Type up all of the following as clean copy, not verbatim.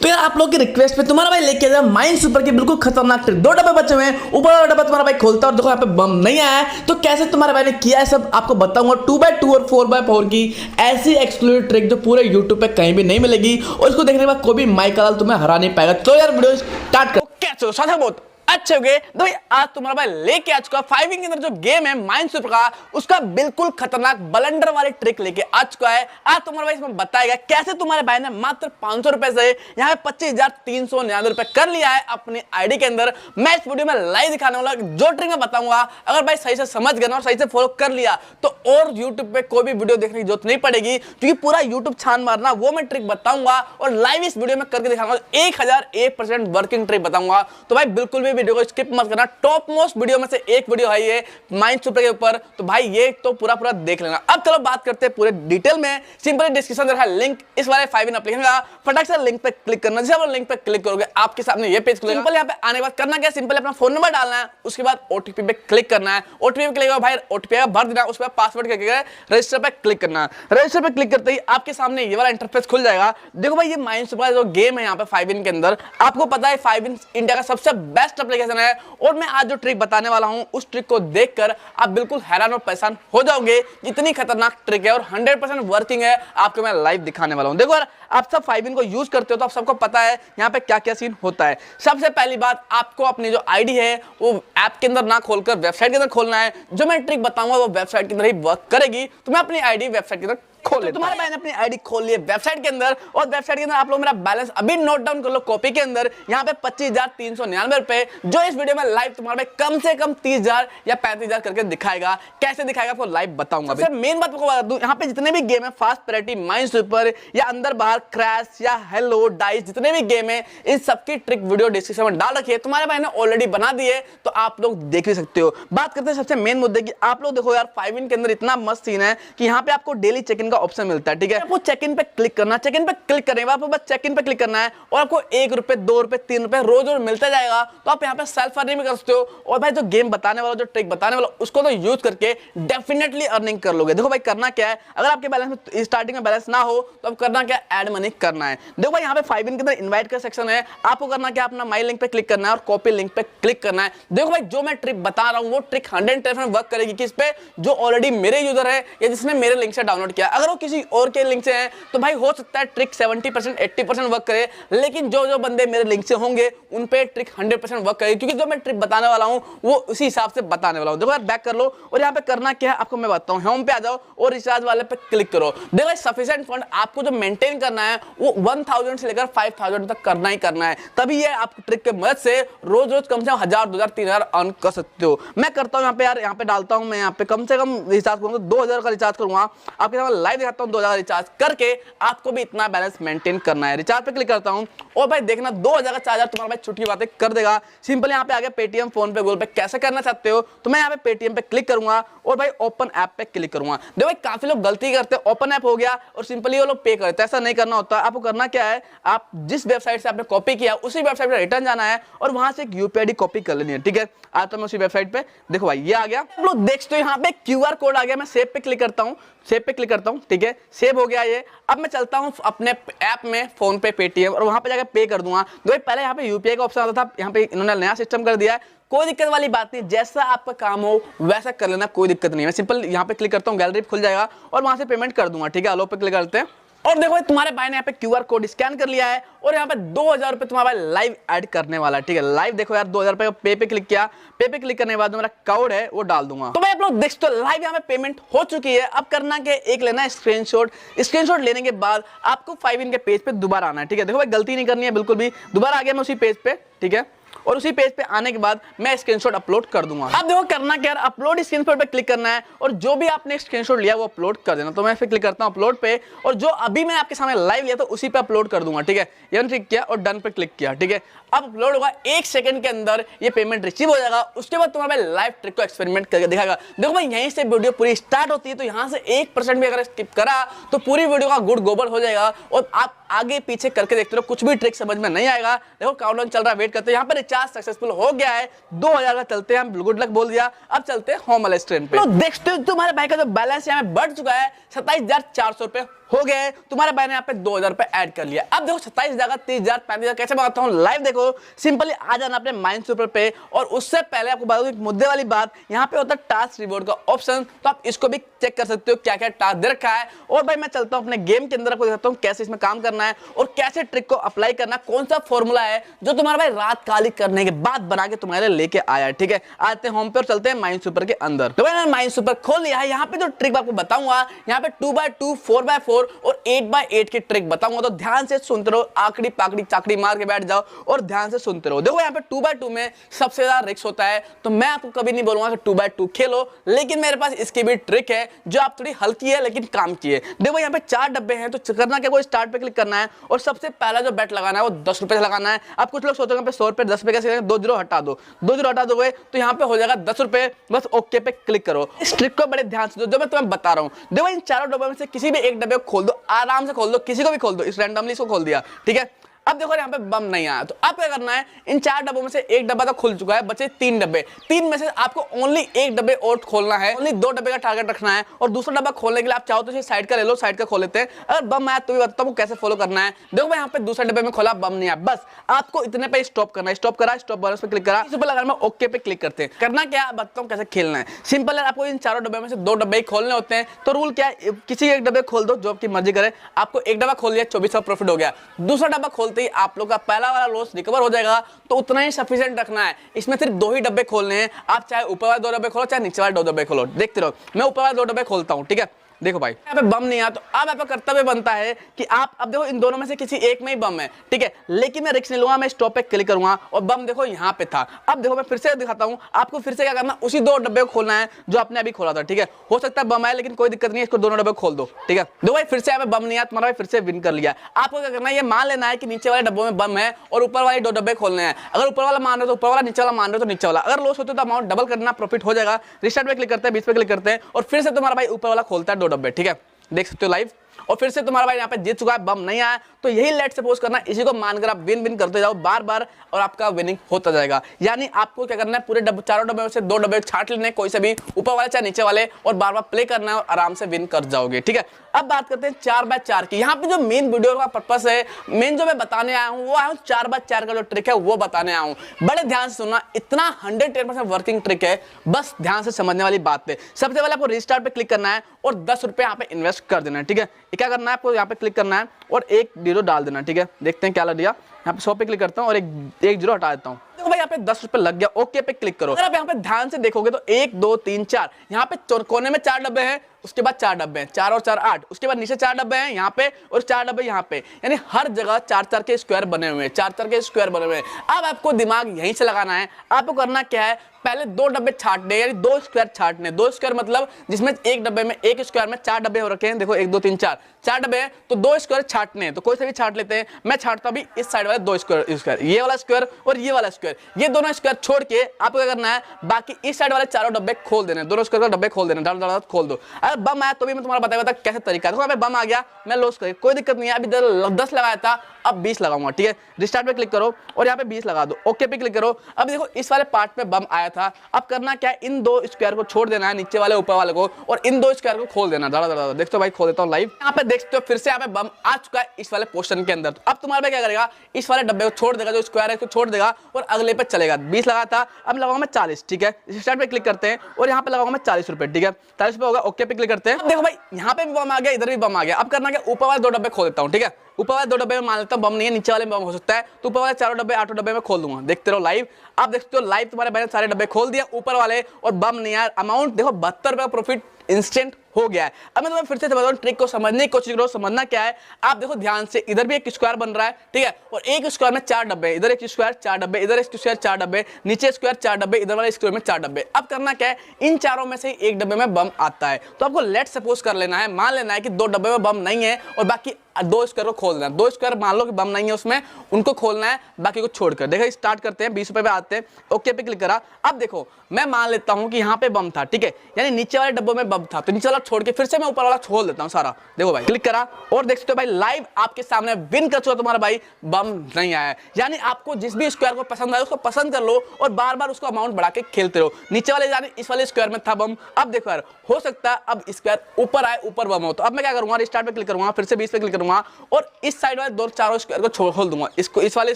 तो यार आप लोग की रिक्वेस्ट पे तुम्हारा भाई लेके आया माइंड सुपर की बिल्कुल खतरनाक ट्रिक। दो डब्बे बचे हुए हैं, ऊपर वाला डब्बा तुम्हारा भाई खोलता है और देखो यहाँ पे बम नहीं आया है। तो कैसे तुम्हारे भाई ने किया है सब आपको बताऊंगा। 2x2 और 4x4 की ऐसी एक्सक्लूसिव ट्रिक जो पूरे यूट्यूब पे कहीं भी नहीं मिलेगी और इसको देखने के बाद कोई भी माइकल तुम्हें हरा नहीं पाएगा। तो यार वीडियो स्टार्ट कर। कैसे हो साथ बहुत अच्छे हो गए। तो भाई आज तुम्हारा भाई लेके आ चुका 5 के अंदर जो गेम है माइंड सुपर का, उसका बिल्कुल खतरनाक बलंडर वाली ट्रिक लेके आ चुका है। आज तुम्हारा भाई इसमें बताएगा कैसे तुम्हारे भाई ने मात्र 500 रुपए से यहाँ पे 25,399 रुपए कर लिया है अपनी आईडी के अंदर। मैं इस वीडियो में लाइव दिखाने वाला जो ट्रिक मैं बताऊंगा, अगर भाई सही से समझ गए और सही से फॉलो कर लिया तो और यूट्यूब पे कोई भी वीडियो देखने की जरूरत नहीं पड़ेगी, क्योंकि पूरा यूट्यूब छान मारना वो मैं ट्रिक बताऊंगा और लाइव इस वीडियो में करके दिखाऊंगा। 1001% वर्किंग ट्रिक बताऊंगा। तो भाई बिल्कुल भी वीडियो को स्किप मत करना। टॉप मोस्ट वीडियो में से एक वीडियो है ये माइंड सुपर के ऊपर, तो भाई ये तो पूरा देख लेना। अब चलो बात करते हैं पूरे डिटेल में। सिंपली डिस्क्रिप्शन में लिंक इस वाले 5 एप्लीकेशन का, फटाक से लिंक पे क्लिक करना। जब आप लिंक पे क्लिक करोगे आपके सामने ये पेज खुलेगा। सिंपल यहाँ पे आने के बाद करना क्या, सिंपल अपना फोन नंबर डालना है, उसके बाद ओटीपी पे क्लिक करना है। ओटीपी पे क्लिक भाई ओटीपी भर देना, उसके बाद पासवर्ड करके रजिस्टर पे क्लिक करना है। रजिस्टर पे क्लिक करते ही आपके सामने ये वाला इंटरफेस खुल जाएगा। देखो भाई ये माइंड सुपर जो गेम है यहाँ पे 5 के अंदर, आपको पता है 5 इंडिया का सबसे बेस्ट एप्लीकेशन है और मैं आज जो ट्रिक बताने वाला हूं उस ट्रिक को देखकर आप बिल्कुल हैरान और परेशान हो जाओगे। इतनी खतरनाक ट्रिक है और 100% वर्किंग है, आपको मैं लाइव दिखाने वाला हूं। देखो यार आप सब 5 को यूज करते हो तो आप सबको पता है यहाँ पे क्या क्या सीन होता है। सबसे पहली बात, आपको अपनी जो आईडी है वो ऐप के अंदर ना खोलकर वेबसाइट के अंदर खोलना है। जो मैं ट्रिक बताऊंगा वो वेबसाइट के अंदर ही वर्क करेगी। तो मैं अपनी आईडी वेबसाइट के अंदर खोल लेता हूं। तुम्हारे भाई ने अपनी आईडी खोल ली है वेबसाइट के अंदर और वेबसाइट के अंदर आप लोग मेरा बैलेंस अभी नोट डाउन कर लो कॉपी के अंदर। यहाँ पे 25,399 रुपए जो इस वीडियो में लाइव तुम्हारे भाई कम से कम 30,000 या 35,000 करके दिखाएगा। कैसे दिखाएगा आपको लाइव बताऊंगा। मेन बात बता दूं, यहाँ पे जितने भी गेम है फास्ट प्रायोरिटी, माइंड सुपर या अंदर बाहर क्रैश या हेलो डाइस, जितने भी गेम है इन सबकी ट्रिक वीडियो डिस्क्रिप्शन में डाल रखी है। तुम्हारे भाई ने ऑलरेडी बना दी है तो आप लोग देख भी सकते हो। बात करते हैं सबसे मेन मुद्दे की। आप लोग देखो यार 5 के अंदर इतना मस्त सीन है कि यहाँ पे आपको डेली चेक इन का ऑप्शन मिलता है। ठीक है, आपको चेक इन पे क्लिक करना। चेक इन पे क्लिक करने के बाद आपको बस चेक इन पे क्लिक करना है और आपको 1 रुपए 2 रुपए 3 रुपए रोज मिलता जाएगा। तो आप यहाँ पे सेल्फ अर्निंग कर सकते हो और भाई जो गेम बताने वाला, जो ट्रिक बताने वाला, उसको तो यूज करके डेफिनेटली अर्निंग कर लोगे। देखो भाई करना क्या है, अगर आपके बैलेंस में स्टार्टिंग में बैलेंस ना हो तो अब करना क्या, ऐड मनी करना है। देखो भाई यहाँ पे 5 के अंदर इनवाइट का सेक्शन है। आपको करना क्या, अपना माई लिंक पे क्लिक करना है और कॉपी लिंक पे क्लिक करना है। देखो भाई जो मैं ट्रिक बता रहा हूँ वो ट्रिक 100% वर्क करेगी। किस पे, जो ऑलरेडी मेरे यूजर है या जिसने मेरे लिंक से डाउनलोड किया। अगर वो किसी और के लिंक से है तो भाई हो सकता है ट्रिक 70% 80% वर्क करे, लेकिन जो बंदे मेरे लिंक से होंगे उन पे ट्रिक 100% वर्क करेगी, क्योंकि जो मैं ट्रिक बताने वाला हूं वो उसी हिसाब से बताने वाला हूं। देखो यार बैक कर लो और यहाँ पे करना क्या है आपको मैं बताता हूं। होम पे आ जाओ और रिचार्ज वाले पे क्लिक करो। देखो सफिशिएंट फंड आपको जो मेंटेन करना है वो 1000 से लेकर 5000 तक करना ही करना है। तभी ये आप ट्रिक की मदद से रोज कम से कम 1000 2000 3000 अर्न कर सकते हो। मैं करता हूं यहाँ पे यार, यहाँ पे डालता हूं मैं यहाँ पे कम से कम रिचार्ज करूंगा 2000 का रिचार्ज करूंगा। आपके सामने लाइव दिखाता हूं 2000 रिचार्ज करके आपको भी इतना बैलेंस मेंटेन करना है। रिचार्ज पे क्लिक करता हूं और भाई देखना 2000 का 4000 तुम्हारा भाई छुट्टी बातें कर देगा। सिंपल यहाँ पे आगे पेटीएम, फोन पे, गूगल पे कैसे करना चाहते हो तो मैं यहाँ पे पेटीएम पे क्लिक करूंगा और भाई ओपन ऐप पे क्लिक करूंगा। देखो भाई काफी लोग गलती करते हैं, ओपन ऐप हो गया और सिंपली वो लोग पे करते हैं। ऐसा नहीं करना होता। आपको करना क्या है, आप जिस वेबसाइट से आपने कॉपी किया उसी वेबसाइट पे रिटर्न जाना है और वहां से एक यूपीआई आईडी कॉपी कर लेनी है। ठीक है, आज तो मैं उसी वेबसाइट पे, देखो भाई ये आ गया। आप लोग देख सकते हो यहाँ पे क्यूआर कोड आ गया। मैं सेव पे क्लिक करता हूँ, सेव पे क्लिक करता हूँ। ठीक है, सेव हो गया ये। अब मैं चलता हूँ अपने ऐप में, फोन पे, पेटीएम, और वहां पे जाकर पे कर दूंगा। तो पहले यहाँ पे यूपीआई का ऑप्शन आता था, यहाँ पे इन्होंने नया सिस्टम कर दिया है। कोई दिक्कत वाली बात नहीं, जैसा आपका काम हो वैसा कर लेना, कोई दिक्कत नहीं है। मैं सिंपल यहाँ पे क्लिक करता हूँ, गैलरी खुल जाएगा और वहां से पेमेंट कर दूंगा। ठीक है, अलो पे क्लिक करते हैं और देखो तुम्हारे भाई ने यहाँ पे क्यूआर कोड स्कैन कर लिया है और यहाँ पे 2000 रुपए तुम्हारा भाई लाइव ऐड करने वाला है। ठीक है, लाइव देखो यार 2000 रुपए पे क्लिक किया। पे क्लिक करने के बाद मेरा कोड है वो डाल दूंगा। तो भाई आप लोग देख सकते हो लाइव यहाँ पे पेमेंट हो चुकी है। अब करना क्या, एक लेना है स्क्रीनशॉट। स्क्रीनशॉट लेने के बाद आपको 5 के पेज पे दोबारा आना है। ठीक है, देखो भाई गलती नहीं करनी है बिल्कुल भी। दोबारा आ गया मैं उसी पेज पे। ठीक है, और उसी पेज पे आने के बाद मैं स्क्रीनशॉट अपलोड कर दूंगा। अब देखो करना क्या, अपलोड स्क्रीनशॉट पे क्लिक करना है और जो भी आपने स्क्रीनशॉट लिया वो अपलोड कर देना। तो मैं फिर क्लिक करता हूं अपलोड पे और जो अभी मैं आपके सामने लाइव लिया तो उसी पे अपलोड कर दूंगा। ठीक है, ये क्लिक किया और डन पे क्लिक किया। ठीक है, अब अपलोड होगा, 1 सेकंड के अंदर ये पेमेंट रिसीव हो जाएगा। उसके बाद तुम्हारा लाइव ट्रिक को एक्सपेरिमेंट करके दिखाएगा। देखो भाई यहीं से वीडियो पूरी स्टार्ट होती है, तो यहाँ से 1% भी अगर स्किप करा तो पूरी वीडियो का गुड़ गोबर हो जाएगा और आप आगे पीछे करके देखते रहो, कुछ भी ट्रिक समझ में नहीं आएगा। देखो काउंटडाउन चल रहा है, वेट करते हैं। यहाँ पे रिचार्ज सक्सेसफुल हो गया है, 2000 का चलते हैं, हम गुड लक बोल दिया। अब चलते हैं होम वाले स्क्रीन पे। तो देखते हो तुम्हारे भाई का जो बैलेंस यहाँ पे बढ़ चुका है 27,400 रुपए हो गए, तुम्हारे भाई ने यहाँ पे 2000 रुपए ऐड कर लिया। अब देखो 27,000 30,000 35,000 कैसे बनाता हूँ लाइव देखो। सिंपली आ जाना अपने माइनस्वीपर पे, और उससे पहले आपको बता दूं एक मुद्दे वाली बात, यहाँ पे होता है टास्क रिवॉर्ड का ऑप्शन, तो आप इसको भी चेक कर सकते हो क्या क्या टास्क दे रखा है। और भाई मैं चलता हूँ अपने गेम के अंदर, आपको दिखाता हूँ कैसे इसमें काम करना है और कैसे ट्रिक को अप्लाई करना है, कौन सा फॉर्मूला है जो तुम्हारा भाई रात काली करने के बाद बना के तुम्हारे लेके आया है। ठीक है, आते हैं होम पे और चलते हैं माइनस्वीपर के अंदर। तो मैंने माइनस्वीपर खोल लिया है। यहाँ पे जो ट्रिक आपको बताऊंगा, यहाँ पे 2x2 4x4 और 8x8 की ट्रिक बताऊंगा, तो ध्यान से सुनते रहो, आकड़ी पाकड़ी चाकड़ी मार के बैठ जाओ और ध्यान से सुनते रहो। देखो यहाँ पे 2x2 में सबसे ज्यादा रिस्क होता है, तो मैं आपको कभी नहीं बोलूंगा कि 2x2 खेलो, लेकिन मेरे पास इसकी भी ट्रिक है जो आप थोड़ी हल्की है लेकिन काम की है। देखो यहाँ पे 4 डब्बे हैं, तो करना क्या, कोई स्टार्ट पे क्लिक करना है और सबसे पहला जो बेट लगाना है वो 10 रुपए से लगाना है। अब कुछ लोग सोचोगे 100 रुपए 10 रुपए कैसे, 2 जीरो हटा दो, 2 जीरो हटा दोगे तो यहाँ पे हो जाएगा 10 रुपए। बस ओके पे क्लिक करो। इस ट्रिक को बड़े ध्यान से दो जो मैं तुम्हें बता रहा हूँ। देखो इन चारों डब्बों में से किसी भी एक डब्बे को खोल दो, आराम से खोल दो, किसी को भी खोल दो, इस रैंडमली इसको खोल दिया। ठीक है, अब देखो यहाँ पे बम नहीं आया, तो अब क्या करना है, इन 4 डब्बों में से एक डब्बा तो खुल चुका है, बचे 3 डब्बे। 3 में से आपको ओनली एक डब्बे और खोलना है, ओनली 2 डब्बे का टारगेट रखना है, और दूसरा डब्बा खोलने के लिए आप चाहो तो साइड का ले लो, साइड का खोल लेते हैं। अगर बम आया तो भी बताता हूँ कैसे फॉलो करना है। देखो मैं यहाँ पे दूसरे डब्बे में खोला, बम नहीं आया, बस आपको इतने पे स्टॉप करना है। स्टॉप करा, स्टॉप बोनस पे क्लिक करा, इस पर लगाना, ओके पे क्लिक करते हैं। करना क्या बताता हूँ कैसे खेलना है, सिंपल है। आपको इन चारों डब्बे में से 2 डब्बे खोलने होते हैं, तो रूल क्या है, किसी एक डब्बे खोल दो जो आपकी मर्जी करे। आपको एक डब्बा खोल लिया, 2400 प्रॉफिट हो गया। दूसरा डब्बा खोलते ही आप लोग का पहला वाला लॉस रिकवर हो जाएगा, तो उतना ही सफिशिएंट रखना है। इसमें सिर्फ 2 ही डब्बे खोलने हैं, आप चाहे ऊपर वाले 2 डब्बे खोलो चाहे नीचे वाले 2 डब्बे खोलो। देखते रहो, मैं ऊपर वाले 2 डब्बे खोलता हूँ। ठीक है, देखो भाई यहाँ पे बम नहीं आया, तो अब आपका कर्तव्य बनता है कि आप अब देखो इन दोनों में से किसी एक में ही बम है। ठीक है, लेकिन मैं रिस्क नहीं लूंगा, मैं स्टॉप पे क्लिक करूंगा और बम देखो यहाँ पे था। अब देखो मैं फिर से दिखाता हूँ आपको, फिर से क्या करना, उसी 2 डब्बे को खोलना है जो आपने अभी खोला था। ठीक है, हो सकता है बम आए लेकिन कोई दिक्कत नहीं है, इसको दोनों डब्बे खोल दो। ठीक है, दो भाई फिर से यहाँ पे बम नहीं आया, तुम्हारा भाई फिर से विन कर लिया। आपको क्या करना है, ये मान लेना है कि नीचे वाले डब्बों में बम है और ऊपर वाले 2 डब्बे खोलने हैं। अगर ऊपर वाला मान रहे हो तो ऊपर वाला, नीचे वाला मान रहे हो तो नीचे वाला। अगर लॉस होते तो अमाउंट डबल करना, प्रॉफिट हो जाएगा। रिस्टार्ट पे क्लिक करते हैं, 20 पे क्लिक करते हैं और फिर से तुम्हारा भाई ऊपर वाला खोलता है 2 डब्बे। ठीक है, देख सकते हो लाइव, और फिर से तुम्हारा भाई यहाँ पे जीत चुका है, बम नहीं आया। तो यही लेट सपोज करना, इसी को मानकर आप विन विन करते जाओ बार बार और आपका विनिंग होता जाएगा। यानी आपको क्या करना है, पूरे चारों डब्बे में से 2 डब्बे छांट लेने, कोई से भी, ऊपर वाले चाहे नीचे वाले, और बार बार प्ले करना है और आराम से विन कर जाओगे। ठीक है, अब बात करते हैं 4x4 की। यहाँ पे जो मेन वीडियो का पर्पस है, मेन जो मैं बताने आया हूँ वो आया हूँ 4x4 का जो ट्रिक है वो बताने आया हूँ। बड़े ध्यान से सुनना, इतना 110% वर्किंग ट्रिक है, बस ध्यान से समझने वाली बात है। सबसे पहले आपको रिस्टार्ट पे क्लिक करना है और 10 रुपए यहाँ पे इन्वेस्ट कर देना है। ठीक है, क्या करना है, आपको यहाँ पे क्लिक करना है और 1 जीरो डाल देना। ठीक है, देखते हैं क्या लग दिया। यहाँ पे 100 पे क्लिक करता हूँ और एक जीरो हटा देता हूँ। देखो भाई यहाँ पे 10 रुपए लग गया, ओके पे क्लिक करो। अगर आप यहाँ पे ध्यान से देखोगे तो 1 2 3 4, यहाँ पे कोने में 4 डब्बे हैं, उसके बाद 4 डब्बे हैं, 4 और 4 8, उसके बाद नीचे 4 डब्बे हैं यहाँ पे और 4 डब्बे यहाँ पे, यानी हर जगह 4-4 के स्क्वायर बने हुए हैं, 4-4 के स्क्वायर बने हुए हैं। अब आपको दिमाग यहीं से लगाना है। आपको करना क्या है, पहले 2 डब्बे छाटने, यानी 2 स्क्वायर छाटने। 2 स्क्वायर मतलब जिसमें एक डब्बे में, एक स्क्वायर में 4 डब्बे हो रखे हैं। देखो 1 2 3 4 डब्बे हैं, तो 2 स्क्वायर छाटने हैं, तो कोई से भी छाट लेते हैं। मैं छाटता भी इस साइड वाले 2 स्क्वायर, ये वाला स्क्वायर और ये वाला स्क्वायर, ये दोनों स्क्वायर छोड़ के आपको क्या करना है, बाकी इस साइड वाले चारों डब्बे खोल देने, दोनों स्क्वायर का डब्बे खोल देने, डाल खोल दो। अगर बम आया तो भी मैं तुम्हारा बताया कैसे तरीका। देखो बम आ गया, मैं लॉस कर, कोई दिक्कत नहीं है। अभी 10 लगाया था, अब 20 लगाऊंगा। ठीक है, रिस्टार्ट पे क्लिक करो और यहाँ पे 20 लगा दो, ओके पे क्लिक करो। अब देखो इस वाले पार्ट पे बम आया था, अब करना क्या है, इन 2 स्क्वायर को छोड़ देना है, नीचे वाले ऊपर वाले को, और इन 2 स्क्वायर को खोल देना। दादा देखते हो भाई, खोल देता हूँ लाइव। यहाँ पे देखते हो फिर से यहाँ पे बम आ चुका है इस वाले पोर्शन के अंदर। तो अब तुम्हारा भाई क्या करेगा, इस वाले डब्बे को छोड़ देगा, जो स्क्वायर है इसको छोड़ देगा और अगले पे चलेगा। 20 लगा था, अब लगाऊंगा मैं 40। ठीक है, स्टार्ट पे क्लिक करते हैं और यहाँ पे लगाऊंगा मैं 40 रुपए। ठीक है, 40 रुपए होगा, ओके पे क्लिक करते हैं। देखो भाई यहाँ पे भी बम आ गया, इधर भी बम आ गया। अब करना क्या, ऊपर वाले 2 डब्बे खोल देता हूँ। ठीक है, ऊपर वाले 2 डब्बे में मान लेता हूँ बम नहीं है, नीचे वाले में बम हो सकता है, तो ऊपर वाले 4 डब्बे 8 डब्बे में खोल दूंगा। देखते रहो लाइव, आप देखते हो लाइव, तुम्हारे भाई ने सारे डब्बे खोल दिया ऊपर वाले और बम नहीं आया। अमाउंट देखो 72 रुपए का प्रॉफिट इंस्टेंट हो गया है। अब मैं तुम्हें फिर से बताऊं, ट्रिक को समझने की कोशिश करो। समझना क्या है, आप देखो ध्यान से, इधर भी एक स्क्वायर बन रहा है। ठीक है, और एक स्क्वायर में 4 डब्बे, इधर एक स्क्वायर 4 डब्बे, इधर एक स्क्वायर 4 डब्बे, नीचे स्क्वायर 4 डब्बे, इधर वाले स्क्वायर में 4 डब्बे। अब करना क्या है, इन चारों में से एक डब्बे में बम आता है, तो आपको लेट सपोज कर लेना है, मान लेना है कि 2 डब्बे में बम नहीं है और बाकी दो स्क्वायर को खोल देना, दो स्क्वायर मान लो कि बम नहीं है उसमें, उनको खोलना है, बाकी को छोड़कर। देखो स्टार्ट करते हैं, 20 रुपए पे आते हैं, ओके पे क्लिक करा। अब देखो मैं मान लेता हूं कि यहाँ पे बम था, ठीक है, यानी नीचे वाले डब्बों में बम था, तो नीचे वाला छोड़ के फिर से मैं ऊपर वाला खोल देता हूँ सारा। देखो भाई क्लिक करा और देख सकते हो भाई लाइव आपके सामने विन कर चुका तुम्हारा भाई, बम नहीं आया। यानी आपको जिस भी स्क्वायर को पसंद आए उसको पसंद कर लो और बार बार उसको अमाउंट बढ़ा के खेलते रहो। नीचे वाले यानी इस वाले स्क्वायर में था बम, अब देखो यार हो सकता है अब स्क्वायर ऊपर आए, ऊपर बम हो, तो अब मैं क्या करूंगा, रिस्टार्ट पे क्लिक करूंगा, फिर से 20 पे क्लिक करूंगा और इस साइड वाले दो चारों स्क्वायर को खोल दूंगा, इसको, इस वाले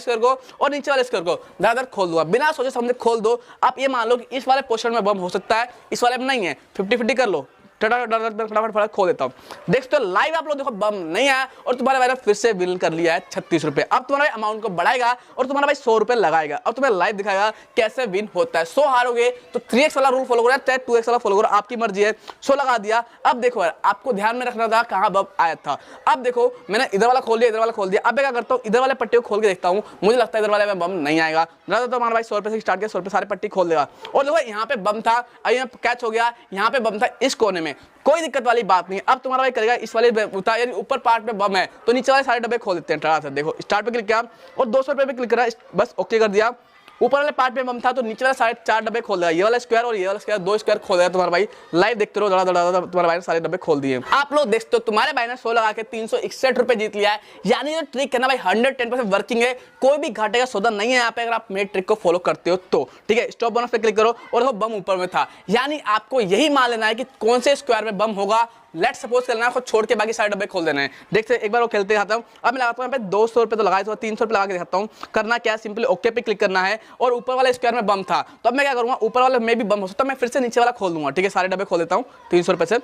स्क्वायर को और नीचे वाले स्क्वायर को ज्यादातर खोल दूंगा, बिना सोचे समझे खोल दो। आप ये मान लो कि इस वाले पोर्शन में बम हो सकता है, इस वाले में नहीं है, 50-50 कर लो, फटाफट खोल देता हूँ। देखते हो लाइव आप लोग देखो बम नहीं आया और तुम्हारे भाई ने फिर से विन कर लिया है 36 रुपए। अब तुम्हारा अमाउंट को बढ़ाएगा और तुम्हारा भाई 100 रुपए लगाएगा और तुम्हें लाइव दिखाएगा कैसे विन होता है। 100 हारोगे तो 3x वाला रूल फॉलो करो, चाहे 2x वाला फॉलो करो, आपकी मर्जी है। 100 लगा दिया। अब देखो यार आपको ध्यान में रखना था कहाँ बम आया था। अब देखो मैंने इधर वाला खोल दिया, इधर वाला खोल दिया। अब मैं क्या करता हूँ, इधर वाले पट्टी को खोल के देखता हूँ, मुझे लगता है इधर वाले में बम नहीं आएगा। तो हमारा भाई 100 रुपए से स्टार्ट किया, 100 रुपए सारे पट्टी खोल देगा और देखो यहाँ पे बम था, अभी कैच हो गया, यहाँ पे बम था इस कोने में, कोई दिक्कत वाली बात नहीं है। अब तुम्हारा भाई करेगा इस वाले यानी ऊपर पार्ट में बम है तो नीचे वाले सारे डब्बे खोल देते हैं टड़ा से। देखो स्टार्ट पे क्लिक किया और 200 रुपए पे क्लिक करा, बस ओके कर दिया। ऊपर वाले पार्ट में बम था तो नीचे वाले सारे 4 डब्बे खोल देगा, ये वाला स्क्वायर और ये वाला स्क्वायर, 2 स्क्वायर खोल देगा तुम्हारा भाई। लाइव देखते रहो, तुम्हारे भाई ने सारे डब्बे खोल दिए। आप लोग देखते हो तुम्हारे भाई ने 100 लगा के 361 रुपए जीत लिया है। यानी जो ट्रिक है ना भाई 110% वर्किंग है, कोई भी घाटे का सौदा नहीं है यहाँ पे, अगर आप मेरे ट्रिक को फॉलो करते हो तो। ठीक है, स्टॉप बोनस पे क्लिक करो और देखो बम ऊपर में था, यानी आपको यही मान लेना है कि कौन से स्क्वायर में बम होगा। लेट सपोज करना है, छोड़ के बाकी सारे डब्बे खोल देने हैं। देखते एक बार वो खेलते दिखाता हूँ। अब मैं लगाता हूँ यहाँ पे 200 रुपए तो लगाए, तो 300 रुपए लगा के दिखाता हूँ। करना क्या, सिंपली ओके पे क्लिक करना है और ऊपर वाले स्क्वायर में बम था तो अब मैं क्या करूँगा, ऊपर वाले में भी बम हो सकता है, मैं फिर से नीचे वाला खोल दूंगा। ठीक है, सारे डब्बे खोल देता हूँ 300 रुपए से।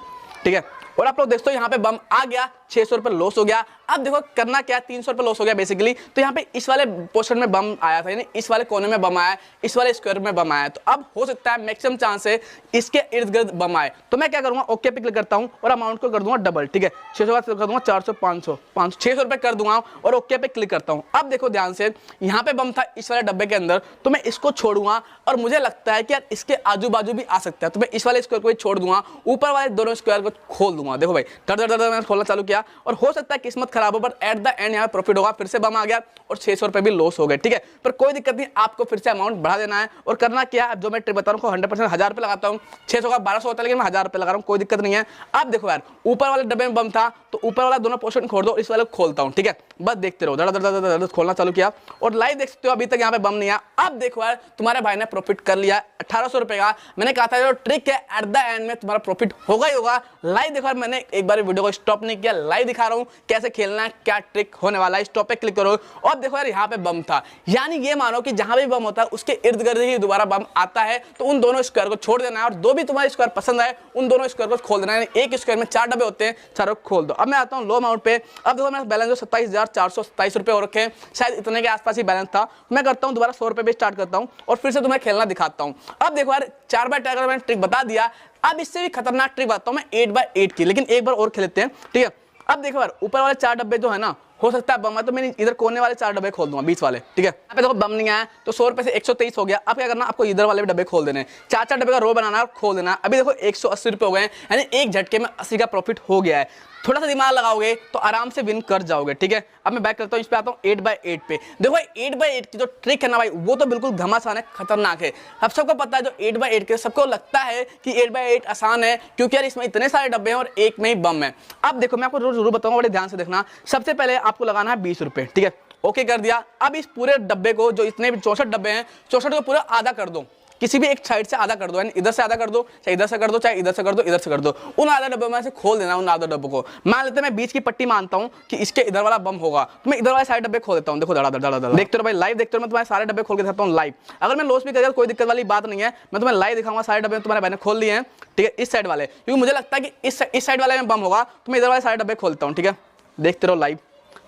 ठीक है, और आप लोग देखते हो यहाँ पे बम आ गया, 600 रुपए लॉस हो गया। अब देखो करना क्या, 300 रुपए लॉस हो गया बेसिकली। तो यहाँ पे इस वाले पोर्शन में बम आया था, यानी इस वाले कोने में बम आया, इस वाले स्क्वायर में बम आया, तो अब हो सकता है मैक्सिमम चांस है इसके इर्द गिर्द बम आए। तो मैं क्या करूंगा, ओके पे क्लिक करता हूँ और अमाउंट को कर दूंगा डबल। ठीक है, 600 कर दूंगा 400, 500, 600 रुपए कर दूंगा और ओके पे क्लिक करता हूँ। अब देखो ध्यान से, यहाँ पे बम था इस वाले डब्बे के अंदर, तो मैं इसको छोड़ूंगा और मुझे लगता है कि यार इसके आजू बाजू भी आ सकता है, तो मैं इस वाले स्क्वायर को छोड़ दूंगा, ऊपर वाले दोनों स्क्वायर को खोल दूंगा। देखो भाई मैंने खोलना चालू किया और हो सकता है किस्मत खराब हो, बट एट द एंड यहाँ प्रॉफिट होगा। फिर से बम आ गया और 600 रुपए भी लॉस हो गए। ठीक है, पर कोई दिक्कत नहीं, आपको फिर से अमाउंट बढ़ा देना है और करना क्या है, जो मैं ट्रिक बता रहा हूँ 100% 1000 रुपए लगाता हूँ, 600 का 1200 होता है, लेकिन मैं 1000 रुपए लगा रहा हूँ, कोई दिक्कत नहीं है। अब देखो यार ऊपर वाले डब्बे में बम था तो ऊपर वाला दोनों पोर्शन खोल दो, इस वाले खोलता हूँ। ठीक है, बस देखते रहो, धड़ खोलना चालू किया और लाइव देख सकते हो अभी तक यहाँ पे बम नहीं आया। अब देखो यार तुम्हारे भाई ने प्रॉफिट कर लिया 1800 रुपए का। मैंने कहा था जो ट्रिक है एट द एंड में तुम्हारा प्रॉफिट होगा ही होगा। लाइव देखो यार, मैंने एक बार वीडियो को स्टॉप नहीं किया, लाइव दिखा रहा हूँ कैसे खेलना है, क्या ट्रिक होने वाला है। स्टॉप पे क्लिक करो और देखो यार यहाँ पे बम था, यानी ये मानो कि जहां भी बम होता है उसके इर्द गिर्द ही दोबारा बम आता है, तो उन दोनों स्क्वायर को छोड़ देना है और दो भी तुम्हारे स्क्वायर पसंद आए उन दोनों स्क्वायर को खोल देना है। एक स्क्वायर में 4 डब्बे होते हैं, चारों खोल दो। अब मैं आता हूँ लो अमाउंट पे। अब देखो मेरा बैलेंस जो 27,427 रुपए हो रखे हैं, शायद इतने के आसपास ही बैलेंस था। मैं करता हूँ दोबारा 100 रुपए पे स्टार्ट करता हूँ और फिर से तुम्हें खेलना दिखाता हूँ। अब देखो यार 4x का मैंने ट्रिक बता दिया, अब इससे भी खतरनाक ट्रिक बताता हूँ मैं 8x8 की, लेकिन एक बार और खेलते हैं। ठीक है, अब देखो यार ऊपर वाले 4 डब्बे जो है ना, हो सकता है बम है, तो मैंने इधर कोने वाले 4 डब्बे खोल दूंगा, 20 वाले। ठीक है, यहाँ पे देखो बम नहीं आया तो 100 रुपए से 123 हो गया। अब क्या करना, आपको इधर वाले भी डब्बे खोल देने, 4 डब्बे का रो बनाना है और खोल देना। अभी देखो 180 रुपए हो गए, यानी एक झटके में 80 का प्रॉफिट हो गया है। थोड़ा सा दिमाग लगाओगे तो आराम से विन कर जाओगे। ठीक है, अब मैं बैक करता हूँ, इस पे आता हूँ 8x8 पे। देखो 8x8 की जो ट्रिक है ना भाई, वो तो बिल्कुल घमासान है, खतरनाक है। अब सबको पता है जो 8x8 के, सबको लगता है कि 8x8 आसान है क्योंकि यार इसमें इतने सारे डब्बे हैं और एक में ही बम है। अब देखो मैं आपको जरूर बताऊंगा, बड़े ध्यान से देखना। सबसे पहले आपको लगाना है 20 रुपए। ठीक है, ओके कर दिया। अब इस पूरे डब्बे को, जो इतने भी 64 डब्बे हैं, 64 को पूरा आधा कर दो, किसी भी एक साइड से आधा कर दो, यानी इधर से आधा कर दो, चाहे इधर से कर दो, चाहे इधर से कर दो, इधर से कर दो। उन आधा डब्बों में से खोल देना, उन आधा डब्बों को। मान लेते हैं मैं बीच की पट्टी मानता हूं कि इसके इधर वाला बम होगा, तो मैं इधर वाले साइड डब्बे खोल देता हूं। देखो धड़ा देखते रहो भाई, लाइव देखते रहो। मैं तुम्हारे सारे डब्बे खोल के दिखाता हूं लाइव। अगर मैं लॉस भी कर कोई दिक्कत वाली बात नहीं है, मैं तुम्हें लाइव दिखाऊंगा। सारे डब्बे तुम्हारे भाई ने खोल लिए हैं। ठीक है, इस साइड वाले, क्योंकि मुझे लगता है कि इस साइड वाले में बम होगा, तो मैं इधर वाले सारे डब्बे खोलता हूँ। ठीक है, देखते रहो लाइव।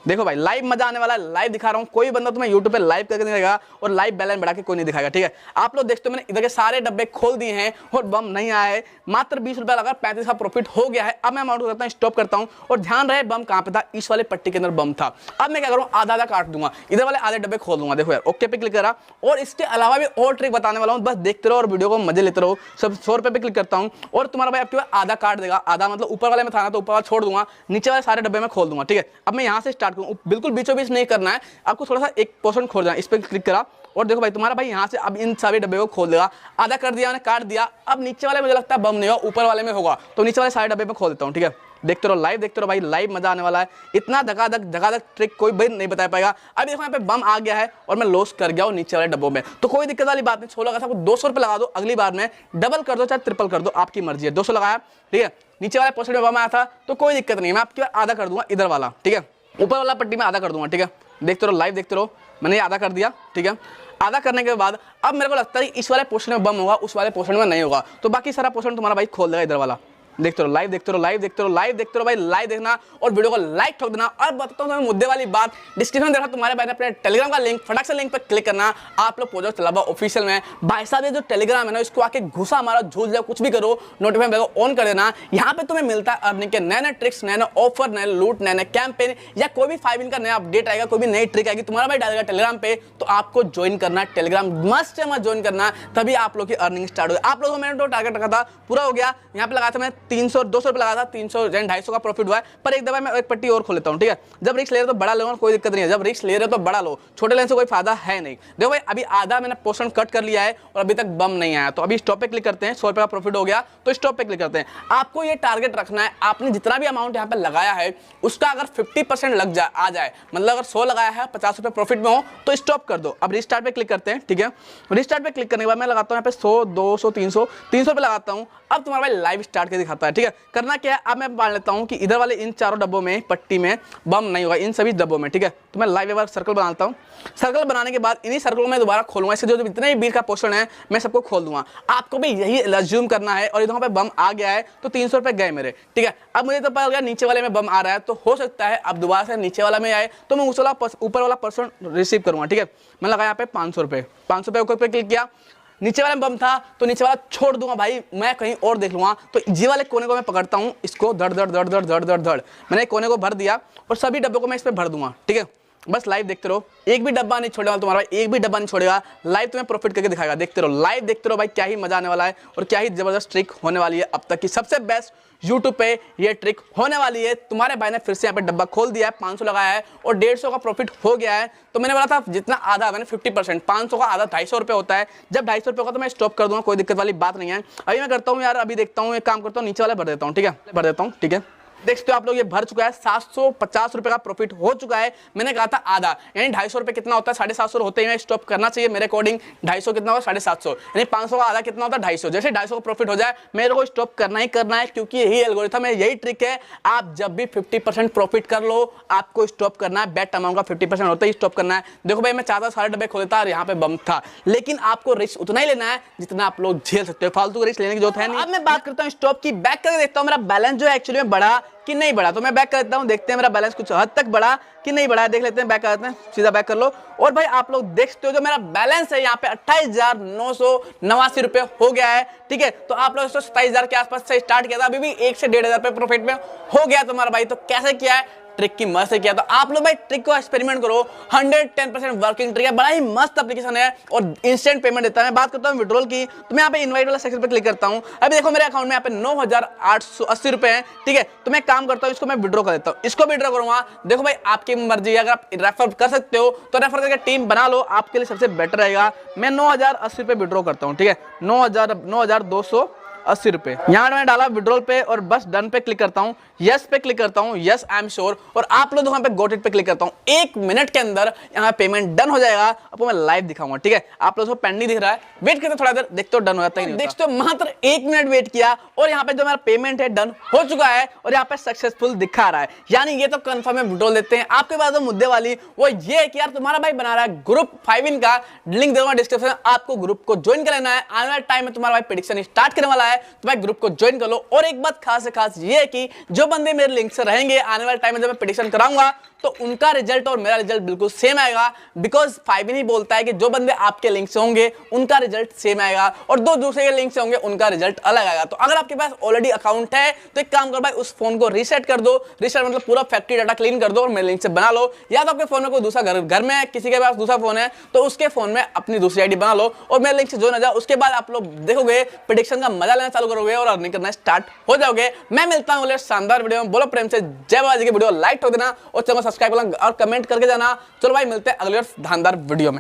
देखो भाई लाइव मजा आने वाला है, लाइव दिखा रहा हूँ। कोई बंदा तुम्हें यूट्यूब पे लाइव करके नहीं दिखाएगा और लाइव बैलेंस बढ़ा के कोई नहीं दिखाएगा, ठीक है। आप लोग देखते हो मैंने इधर के सारे डब्बे खोल दिए हैं और बम नहीं आया है। मात्र 20 रुपया लगा, 35 का प्रॉफिट हो गया है। अब मैं अमाउंट करता हूँ, स्टॉप करता हूँ और ध्यान रहे बम कहाँ पे था, इस वाले पट्टी के अंदर बम था। अब मैं क्या करूँ, आधा आधा काट दूंगा, इधर वाले आधे डब्बे खोल दूंगा। देखो यार ओके पे क्लिक करा और इसके अलावा भी और ट्रिक बताने वाला हूँ, बस देखते रहो और वीडियो को मजे लेते रहो। सब 100 रुपये पे क्लिक करता हूँ और तुम्हारा भाई आपके पास आधा काट देगा, आधा मतलब ऊपर वाले में था ना तो ऊपर वाला छोड़ दूंगा, नीचे वाले सारे डब्बे में खोल दूंगा, ठीक है। अब मैं यहाँ से स्टार्ट करूँ, बिल्कुल बीचों बीच नहीं करना है आपको, थोड़ा सा 1% खोल जाना, इस पर क्लिक करा और देखो भाई तुम्हारा भाई यहाँ से अब इन सभी डब्बे को खोल देगा। आधा कर दिया मैंने, काट दिया। अब नीचे वाले मुझे लगता है बम नहीं होगा, ऊपर वाले में होगा, तो नीचे वाले सारे डब्बे में खोल देता हूँ, ठीक है। देखते रहो लाइव, देखते रहो भाई, लाइव मजा आने वाला है। इतना धकाधक ट्रिक कोई भाई नहीं बता पाएगा। अब देखो यहाँ पे बम आ गया है और मैं लॉस कर गया हूँ नीचे वाले डब्बों में, तो कोई दिक्कत वाली बात नहीं। 16 लगा था, 200 रुपये लगा दो, अगली बार में डबल कर दो चाहे ट्रिपल कर दो, आपकी मर्जी है। 200 लगाया, ठीक है। नीचे वाले पोस्टर में बम आया था तो कोई दिक्कत नहीं, मैं आपके आधा कर दूंगा इधर वाला, ठीक है। ऊपर वाला पट्टी में आधा कर दूंगा, ठीक है। देखते रहो लाइव, देखते रहो, मैंने आधा कर दिया, ठीक है। आधा करने के बाद अब मेरे को लगता है इस वाले पोर्शन में बम होगा, उस वाले पोर्शन में नहीं होगा, तो बाकी सारा पोर्शन तुम्हारा भाई खोल देगा इधर वाला। देखते रहो लाइव, देखते रहो लाइव, देखते रहो लाइव, देखते रहो भाई, लाइव देखना और वीडियो को लाइक ठोक देना। और बताता हूँ मुद्दे वाली बात, डिस्क्रिप्शन देखा तुम्हारे भाई ने अपने टेलीग्राम का लिंक, फटाक से लिंक पर क्लिक करना, आप लोग प्रोजेक्ट चलावा ऑफिशियल में। भाई साहब ये जो टेलीग्राम है ना, इसको आके घुसा हमारा, झूल जाओ, कुछ भी करो, नोटिफिकेशन बेल को ऑन कर देना। यहाँ पे तुम्हें मिलता है अर्निंग के नए नए ट्रिक्स, नए नए ऑफर, नए लूट, नए नए कैंपेन, या कोई भी 5 इन का नया अपडेट आएगा, कोई भी नई ट्रिक आएगी, तुम्हारा भाई डालेगा टेलीग्राम पे, तो आपको ज्वाइन करना है टेलीग्राम, मस्ट ज्वाइन करना, तभी आप लोग की अर्निंग स्टार्ट होगी। आप लोगों को मैंने तो टारगेट रखा था, पूरा हो गया। यहाँ पे लगाया था मैं 300, 200 रुपये लगा था, 300 250 का प्रॉफिट हुआ है, पर एक दफा मैं एक पट्टी और खोल लेता हूँ, ठीक है। जब रिस्क ले रहे हो तो बड़ा लो, कोई दिक्कत नहीं है, जब रिस्क ले रहे हो तो बड़ा लो, छोटे लेने से कोई फायदा है नहीं। देखो भाई अभी आधा मैंने पोर्शन कट कर लिया है और अभी तक बम नहीं आया, तो अभी स्टॉप पे क्लिक करते हैं। 100 रुपये का प्रॉफिट हो गया तो स्टॉप पे क्लिक करते हैं। आपको ये टारगेट रखना है, आपने जितना भी अमाउंट यहाँ पे लगाया है उसका अगर 50% लग जाए, आ जाए, मतलब अगर 100 लगाया है 50 रुपये प्रॉफिट में हो तो स्टॉप कर दो। अब रिस्टार्ट पे क्लिक करते हैं, ठीक है। रिस्टार्ट पे क्लिक करने के बाद मैं लगाता हूँ यहाँ पे 100, 200, 300 रुपये लगाता हूँ। अब तुम्हारा भाई लाइव स्टार्ट के दिखाता है, ठीक है। करना क्या है, अब मैं मान लेता हूँ कि इधर वाले इन चारों डब्बों में पट्टी में बम नहीं होगा, इन सभी डब्बों में, ठीक है। तो मैं लाइव एक सर्कल बनाता हूँ। सर्कल बनाने के बाद इन्हीं सर्कलों में दोबारा खोलूंगा, इससे जो जितने भी बीच का पोर्शन है मैं सबको खोल दूंगा। आपको भी यही अज्यूम करना है। और इधर पे बम आ गया है तो 300 रुपये गए मेरे, ठीक है। अब मुझे तो पता गया नीचे वाले में बम आ रहा है, तो हो सकता है अब दोबारा से नीचे वाला में आए तो मैं उस वाला ऊपर वाला पर्सन रिसीव करूंगा, ठीक है। मैं लगा यहाँ पे 500 रुपये, 500 रुपये ऊपर पे क्लिक किया। नीचे वाला में बम था तो नीचे वाला छोड़ दूंगा भाई, मैं कहीं और देख लूंगा। तो जी वाले कोने को मैं पकड़ता हूँ, इसको धड़ धड़ धड़ धड़ धड़ धड़ धड़ मैंने कोने को भर दिया और सभी डब्बों को मैं इस पर भर दूंगा, ठीक है। बस लाइव देखते रहो, एक भी डब्बा नहीं छोड़ेगा तुम्हारा, एक भी डब्बा नहीं छोड़ेगा। लाइव तुम्हें प्रॉफिट करके दिखाएगा, देखते रहो लाइव, देखते रहो भाई, क्या ही मजा आने वाला है और क्या ही जबरदस्त ट्रिक होने वाली है। अब तक की सबसे बेस्ट यूट्यूब पे ये ट्रिक होने वाली है। तुम्हारे भाई ने फिर से यहाँ पे डब्बा खोल दिया है, 500 लगाया है और 150 का प्रॉफिट हो गया है। तो मैंने बोला था जितना आधा, मैंने 50%, 500 का आधा 250 रुपये होता है। जब 250 रुपये होगा तो मैं स्टॉप कर दूंगा, कोई दिक्कत वाली बात नहीं है। अभी मैं करता हूँ यार, अभी देखता हूँ, एक काम करता हूँ, नीचे वाला भर देता हूँ, ठीक है, भर देता हूँ, ठीक है। देखते हो आप लोग ये भर चुका है, 750 रुपए का प्रॉफिट हो चुका है। मैंने कहा था आधा, यानी 250 रुपए कितना होता है, 750 होते ही स्टॉप करना चाहिए मेरे अकॉर्डिंग। 250 कितना होगा, 750, यानी 500 का आधा कितना होता है, 250। जैसे 250 का प्रॉफिट हो जाए मेरे को स्टॉप करना ही करना है, क्योंकि यही एल्गोरिथम है, यही ट्रिक है। आप जब भी 50% प्रॉफिट कर लो आपको स्टॉप करना है, बेट अमाउंट का 50% होता है, स्टॉप करना है। देखो भाई मैं चाहता सारे डब्बे खोलता और यहाँ पे बम था, लेकिन आपको रिस्क उतना ही लेना है जितना आप लोग झेल सकते हो, फालतू रिस्क लेने की जरूरत है नहीं। अब मैं बात करता हूँ स्टॉप की, बैक करके देखता हूँ मेरा बैलेंस जो है एक्चुअली में बढ़ा कि नहीं बढ़ा। तो मैं बैक करता हूं, देखते हैं मेरा बैलेंस कुछ हद तक बढ़ा कि नहीं बढ़ा, देख लेते हैं। बैक करते हैं, सीधा बैक कर लो। और भाई आप लोग देख सकते हो जो मेरा बैलेंस है यहाँ पे 28,989 रुपए हो गया है, ठीक है। तो आप लोग 27,000 के आसपास से स्टार्ट किया था, अभी भी 1 से 1,500 रुपए प्रॉफिट में हो गया तुम्हारा भाई। तो कैसे किया है, ट्रिक की मस्त से किया। तो आप लोग भाई ट्रिक को एक्सपेरिमेंट करो, 110% वर्किंग ट्रिक है, बड़ा ही मस्त एप्लीकेशन है और इंस्टेंट पेमेंट देता है। मैं बात करता हूं विड्रॉल की, तो मैं यहाँ पे इनवाइट वाला सेक्शन पे क्लिक करता हूं। अभी देखो मेरे अकाउंट में यहाँ पे 9,880 रुपए हैं, ठीक है। तो मैं काम करता हूं, इसको मैं विड्रॉ कर देता हूं, इसको विड्रॉ करूंगा। देखो भाई आपकी मर्जी है, अगर आप रेफर कर सकते हो तो रेफर करके टीम बना लो, आपके लिए सबसे बेटर रहेगा। मैं 9,080 रुपए विड्रॉ करता हूँ, ठीक है, 9,280 रुपए यहाँ मैंने डाला विड्रॉल पे और बस डन पे क्लिक करता हूँ, यस पे क्लिक करता हूँ, यस आई एम श्योर। और आप लोग यहाँ पे गॉट इट पे क्लिक करता हूँ, 1 मिनट के अंदर यहाँ पेमेंट डन हो जाएगा। आपको मैं लाइव दिखाऊंगा, ठीक है। आप लोगों को पेंडिंग दिख रहा है, वेट करते थोड़ा देर, देखते हो डन हो जाता है। देखते हो मात्र 1 मिनट वेट किया और यहाँ पे जो मेरा पेमेंट है डन हो चुका है और यहाँ पे सक्सेसफुल दिखा रहा है, यानी ये तो कंफर्म है विड्रॉल देते हैं। आपके पास जो मुद्दे वाली वो ये है कि यार तुम्हारा भाई बना रहा है ग्रुप 5 इन का, लिंक दूंगा डिस्क्रिप्शन, आपको ग्रुप को ज्वाइन कर लेना है। आने वाले टाइम में तुम्हारा भाई प्रेडिक्शन स्टार्ट करने वाला है। है तो भाई ग्रुप को ज्वाइन कर लो। और एक बात खास ये है कि जो बंदे मेरे लिंक से रहेंगे आने वाले टाइम में जब मैं प्रेडिक्शन कराऊंगा तो उनका रिजल्ट और मेरा रिजल्ट बिल्कुल सेम आएगा, बिकॉज 5 ही बोलता है कि जो बंदे आपके लिंक से होंगे उनका रिजल्ट सेम आएगा और दो दूसरे के लिंक से होंगे उनका रिजल्ट अलग आएगा। तो अगर आपके पास ऑलरेडी अकाउंट है तो एक काम करो भाई, उस फोन को रीसेट कर दो। रीसेट मतलब पूरा फैक्ट्री डाटा क्लीन कर दो और मेरे लिंक से बना लो, या तो आपके फोन में कोई दूसरा घर में किसी के पास दूसरा फोन है तो उसके फोन में अपनी दूसरी आईडी बना लो और मेरे लिंक से ज्वाइन हो जाओ। उसके बाद आप लोग देखोगे प्रेडिक्शन का मजा लेना चालू करोगे और अर्निंग करना स्टार्ट हो जाओगे। मैं मिलता हूँ शानदार वीडियो में। बोलो प्रेम से जय बाबा जी की वीडियो लाइक ठोक देना और चैनल सब्सक्राइब करना और कमेंट करके जाना। चलो भाई मिलते हैं अगले धानदार वीडियो में।